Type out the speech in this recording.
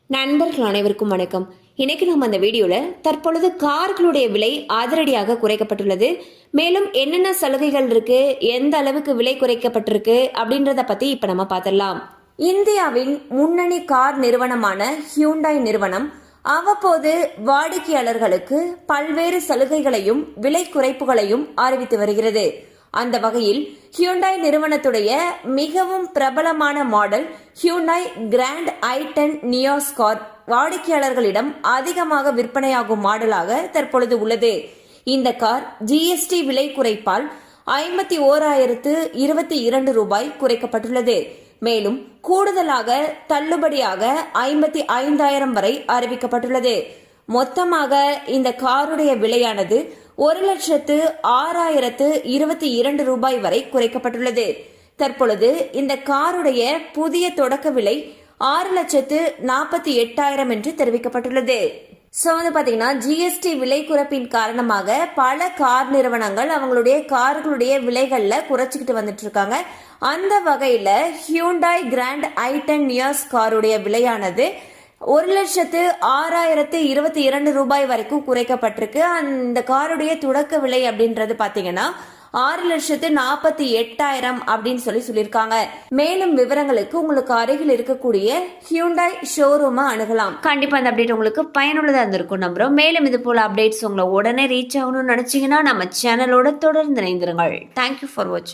நண்பர்கள் அனைவருக்கும் வணக்கம். இன்னைக்கு நம்ம அந்த வீடியோல தற்பொழுது கார்களுடைய விலை அதிரடியாக குறைக்கப்பட்டுள்ளது. மேலும் என்னென்ன சலுகைகள் இருக்கு, எந்த அளவுக்கு விலை குறைக்கப்பட்டிருக்கு அப்படின்றத பத்தி இப்ப நம்ம பார்த்திடலாம். இந்தியாவின் முன்னணி கார் நிறுவனமான ஹியூண்டாய் நிறுவனம் அவ்வப்போது வாடிக்கையாளர்களுக்கு பல்வேறு சலுகைகளையும் விலை குறைப்புகளையும் அறிவித்து வருகிறது. அந்த வகையில் ஹியூண்டாய் நிறுவனத்துடைய மிகவும் பிரபலமான model Hyundai Grand i10 Nios car வாடிக்கையாளர்களிடம் அதிகமாக விற்பனையாகும் மாடலாக தற்பொழுது உள்ளது. இந்த கார் ஜிஎஸ்டி விலை குறைப்பால் 51,022 ரூபாய் குறைக்கப்பட்டுள்ளது. மேலும் கூடுதலாக தள்ளுபடியாக 55,000 வரை அறிவிக்கப்பட்டுள்ளது. மொத்தமாக இந்த காருடைய விலையானது 1,06,022 ரூபாய் வரை குறைக்கப்பட்டுள்ளது. தற்பொழுது இந்த காருடைய புதிய தொடக்க விலை 6,48,000 என்று தெரிவிக்கப்பட்டுள்ளது. பாத்தீங்கன்னா ஜிஎஸ்டி விலை குறைப்பின் காரணமாக பல கார் நிறுவனங்கள் அவங்களுடைய கார்களுடைய விலைகள்ல குறைச்சிக்கிட்டு வந்துட்டு இருக்காங்க. அந்த வகையில ஹியூண்டாய் கிராண்ட் i10 நியோஸ் காருடைய விலையானது 1,06,022 ரூபாய் வரைக்கும் குறைக்கப்பட்டிருக்கு. அந்த காருடைய தொடக்க விலை அப்படின்றது பாத்தீங்கன்னா 6,48,000 அப்படின்னு சொல்லியிருக்காங்க. மேலும் விவரங்களுக்கு உங்களுக்கு அருகில் இருக்கக்கூடிய ஹியூண்டாய் ஷோரூமை அணுகலாம். கண்டிப்பா அந்த அப்டேட் உங்களுக்கு பயனுள்ளதா இருந்திருக்கும் நம்புறோம். மேலும் இது போல அப்டேட்ஸ் உங்களை உடனே ரீச் ஆகணும்னு நினைச்சீங்கன்னா நம்ம சேனலோட தொடர்ந்து இணைந்திருங்கள். தேங்க்யூ ஃபார் வாட்சிங்.